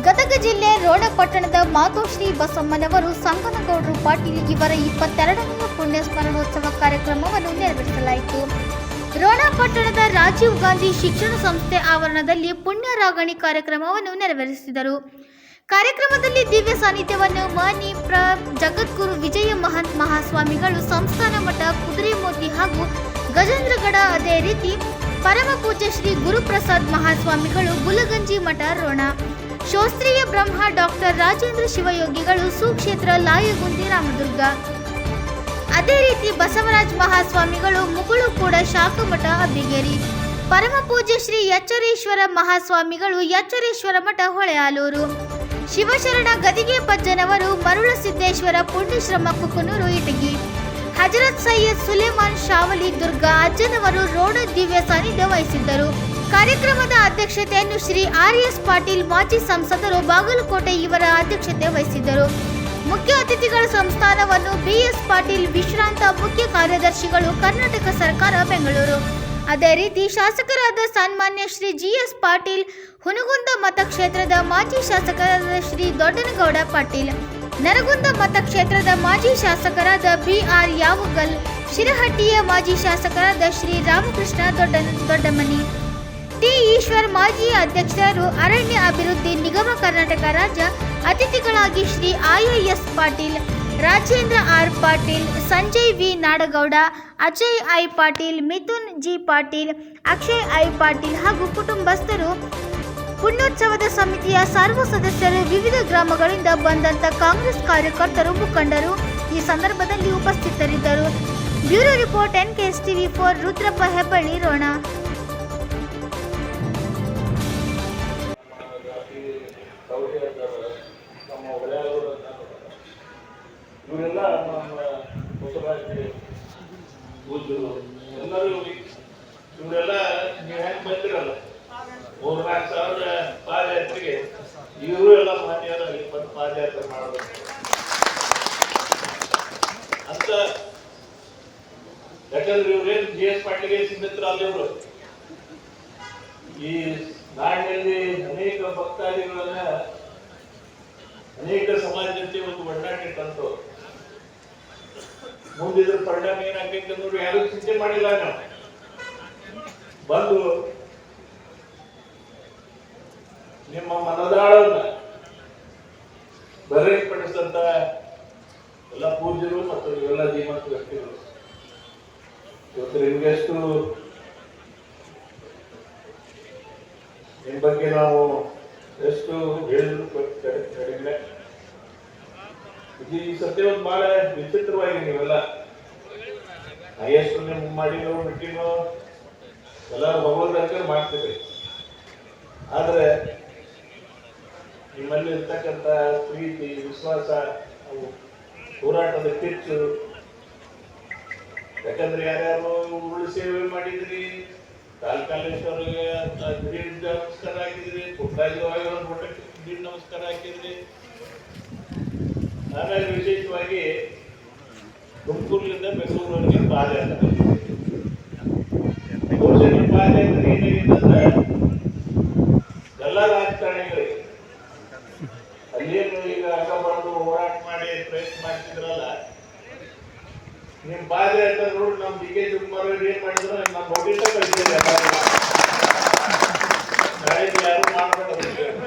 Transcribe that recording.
ಗದಗ ಜಿಲ್ಲೆ ರೋಣ ಪಟ್ಟಣದ ಮಾತೋಶ್ರೀ ಬಸಮ್ಮನವರು ಸಂಗನಗೌಡರು ಪಾಟೀಲ್ ಇವರ 22ನೇ ಪುಣ್ಯ ಸ್ಮರಣೋತ್ಸವ ಕಾರ್ಯಕ್ರಮವನ್ನು ನೆರವೇರಿಸಲಾಯಿತು. ರೋಣ ಪಟ್ಟಣದ ರಾಜೀವ್ ಗಾಂಧಿ ಶಿಕ್ಷಣ ಸಂಸ್ಥೆ ಆವರಣದಲ್ಲಿ ಪುಣ್ಯ ರಾಗಣಿ ಕಾರ್ಯಕ್ರಮವನ್ನು ನೆರವೇರಿಸಿದರು. ಕಾರ್ಯಕ್ರಮದಲ್ಲಿ ದಿವ್ಯ ಸಾನ್ನಿಧ್ಯವನ್ನು ಮಾನಿ ಜಗದ್ಗುರು ವಿಜಯ ಮಹಂತ್ ಮಹಾಸ್ವಾಮಿಗಳು, ಸಂಸ್ಥಾನ ಮಠ ಕುದುರೆಮೋತಿ ಹಾಗೂ ಗಜೇಂದ್ರಗಡ, ಅದೇ ರೀತಿ ಪರಮ ಪೂಜ್ಯ ಶ್ರೀ ಗುರುಪ್ರಸಾದ್ ಮಹಾಸ್ವಾಮಿಗಳು, ಗುಲಗಂಜಿ ಮಠ ರೋಣ, ಶಾಸ್ತ್ರೀಯ ಬ್ರಹ್ಮ ಡಾಕ್ಟರ್ ರಾಜೇಂದ್ರ ಶಿವಯೋಗಿಗಳು, ಸುಕ್ಷೇತ್ರ ಲಾಯಗುಂದಿ ರಾಮದುರ್ಗ, ಅದೇ ರೀತಿ ಬಸವರಾಜ್ ಮಹಾಸ್ವಾಮಿಗಳು, ಮುಗುಳು ಕೂಡ ಶಾಖಮಠ ಅಬ್ಬಿಗೇರಿ, ಪರಮ ಪೂಜ್ಯ ಶ್ರೀ ಎಚ್ಚರೇಶ್ವರ ಮಹಾಸ್ವಾಮಿಗಳು, ಎಚ್ಚರೇಶ್ವರ ಮಠ ಹೊಳೆಯಾಲೂರು, ಶಿವಶರಣ ಗದಿಗೆ ಪಜ್ಜನವರು, ಮರುಳಸಿದ್ದೇಶ್ವರ ಪುಣ್ಯಶ್ರಮ ಕುಕನೂರು ಇಟಗಿ, ಹಜರತ್ ಸೈಯದ್ ಸುಲೇಮಾನ್ ಶಾವಲಿ ದುರ್ಗಾ ಅಜ್ಜನವರು ರೋಣ ದಿವ್ಯ ಸಾನ್ನಿಧ್ಯ ವಹಿಸಿದ್ದರು. ಕಾರ್ಯಕ್ರಮದ ಅಧ್ಯಕ್ಷತೆಯನ್ನು ಶ್ರೀ ಆರ್.ಎಸ್. ಪಾಟೀಲ್ ಮಾಜಿ ಸಂಸದರು ಬಾಗಲಕೋಟೆ ಇವರ ಅಧ್ಯಕ್ಷತೆ ವಹಿಸಿದ್ದರು. ಮುಖ್ಯ ಅತಿಥಿಗಳ ಸಂಸ್ಥಾನವನ್ನು ಬಿ.ಎಸ್. ಪಾಟೀಲ್ ವಿಶ್ರಾಂತ ಮುಖ್ಯ ಕಾರ್ಯದರ್ಶಿಗಳು, ಕರ್ನಾಟಕ ಸರ್ಕಾರ ಬೆಂಗಳೂರು. ಅದೇ ರೀತಿ ಶಾಸಕರಾದ ಸನ್ಮಾನ್ಯ ಶ್ರೀ ಜಿ.ಎಸ್. ಪಾಟೀಲ್, ಹುನಗುಂದ ಮತಕ್ಷೇತ್ರದ ಮಾಜಿ ಶಾಸಕರಾದ ಶ್ರೀ ದೊಡ್ಡನಗೌಡ ಪಾಟೀಲ್, ನರಗುಂದ ಮತಕ್ಷೇತ್ರದ ಮಾಜಿ ಶಾಸಕರಾದ ಬಿ.ಆರ್. ಯಾವಗಲ್, ಶಿರಹಟ್ಟಿಯ ಮಾಜಿ ಶಾಸಕರಾದ ಶ್ರೀ ರಾಮಕೃಷ್ಣ ದೊಡ್ಡಮನಿ, ಟಿ. ಈಶ್ವರ್, ಮಾಜಿ ಅಧ್ಯಕ್ಷರು, ಅರಣ್ಯ ಅಭಿವೃದ್ಧಿ ನಿಗಮ ಕರ್ನಾಟಕ ರಾಜ್ಯ. ಅತಿಥಿಗಳಾಗಿ Shri I S. Patil, Rajendra R. Patil, Sanjay V. Nadagouda, Ajay I. Patil, Mithun G. Patil, Akshay I. Patil ಹಾಗೂ ಕುಟುಂಬಸ್ಥರು, ಪುಣ್ಯೋತ್ಸವದ ಸಮಿತಿಯ ಸರ್ವ ಸದಸ್ಯರು, ವಿವಿಧ ಗ್ರಾಮಗಳಿಂದ ಬಂದಂತ ಕಾಂಗ್ರೆಸ್ ಕಾರ್ಯಕರ್ತರು, ಮುಖಂಡರು ಈ ಸಂದರ್ಭದಲ್ಲಿ ಉಪಸ್ಥಿತರಿದ್ದರು. Bureau report NKSTV4 Rudrappa Hebballi, Ron. ಇವರೆಲ್ಲ ನಮ್ಮ ಬಸವರಾಜ್ ಬುದ್ಧರು ಎಲ್ಲರೂ ಇವರೆಲ್ಲ ನೀವು ಹೆಂಗೆ ಬಂದಿರಲ್ಲ 3-4 ಸಾವಿರ ಪಾದಯಾತ್ರೆಗೆ ಇವರು ಎಲ್ಲ ಮಾನ್ಯರಾಗಿ ಬಂದು ಪಾದಯಾತ್ರೆ ಮಾಡಬೇಕು ಅಂತ. ಯಾಕಂದ್ರೆ ಇವ್ರೇನು ಜಿ.ಎಸ್. ಪಾಟೀಲ್ಗೆ ಸಿದ್ಧತ್ರ ಅಲ್ಲಿವರು ಈ ನಾಡಿನಲ್ಲಿ ಅನೇಕ ಭಕ್ತಾದಿಗಳನ್ನ ಅನೇಕ ಸಮಾಜಕ್ಕೆ ಒಂದು ಒಡನಾಟ ಇಟ್ಟಂತವ್ರು. ಮುಂದಿದ್ರ ಪರಿಣಾಮ ಏನಾಗಬೇಕು ಅನ್ನೋರು ಯಾರು ಚಿಂತೆ ಮಾಡಿಲ್ಲ. ನಾವು ಬಂದು ನಿಮ್ಮ ಮನದಾಳನ್ನ ಬಹಿರಂಗಪಡಿಸಿದಂತ ಎಲ್ಲ ಪೂಜ್ಯರು ಮತ್ತು ಇವೆಲ್ಲ ಧೀಮಂತ ವ್ಯಕ್ತಿಗಳು, ಇವತ್ತು ನಿಮ್ಗೆಷ್ಟು ನಿಮ್ ಬಗ್ಗೆ ನಾವು ಎಷ್ಟು ಹೇಳಿದ್ರು ಕಡಿಮೆ. ಈ ಸತ್ಯ ಒಂದು ಬಹಳ ವಿಚಿತ್ರವಾಗಿ ನೀವೆಲ್ಲ ಎಷ್ಟು ನಿಮ್ ಮಾಡಿನೋ ಬಿಟ್ಟಿನೋ ಎಲ್ಲ ಭಗವಂತ ಮಾಡ್ತಿದ್ರಿ. ಆದ್ರೆ ನಿಮ್ಮಲ್ಲಿ ಇರ್ತಕ್ಕಂಥ ಪ್ರೀತಿ, ವಿಶ್ವಾಸ, ಅವು ಹೋರಾಟದ ಕಿಚ್ಚು. ಯಾಕಂದ್ರೆ ಯಾರ್ಯಾರು ಉರುಳು ಸೇವೆ ಮಾಡಿದ್ರಿ, ಕಾಲೇಶ್ವರಿಗೆ ನಮಸ್ಕಾರ ಹಾಕಿದ್ರಿ, ಪುಟ್ಟಾಗಿ ಮಠಕ್ಕೆ ನಮಸ್ಕಾರ ಹಾಕಿದ್ರಿ. ಆಮೇಲೆ ವಿಶೇಷವಾಗಿ ತುಮಕೂರಿನಿಂದ ಬೆಂಗಳೂರಿಗೆ ಪಾದಯಾತ್ರೆ. ಪಾದಯಾತ್ರೆ ಏನಾಗಿತ್ತಂದ್ರೆ ಎಲ್ಲ ರಾಜಕಾರಣಿಗಳಿಗೆ ಅಲ್ಲೇನು ಈಗ ಅಕ್ಕ ಬಂದು ಹೋರಾಟ ಮಾಡಿ ಪ್ರಯತ್ನ ಮಾಡ್ತಿದ್ರಲ್ಲ, ನಿಮ್ ಪಾದಯಾತ್ರೆ ನೋಡಿ ನಮ್ ಡಿ.ಕೆ. ಶಿವಕುಮಾರ್ ಏನ್ ಮಾಡಿದ್ರು ನಮ್ಮ ನೋಟಿಸ ಕಳಿಸಿದ್ದಾರೆ. ಯಾರು ಮಾಡ್ಕೊಂಡು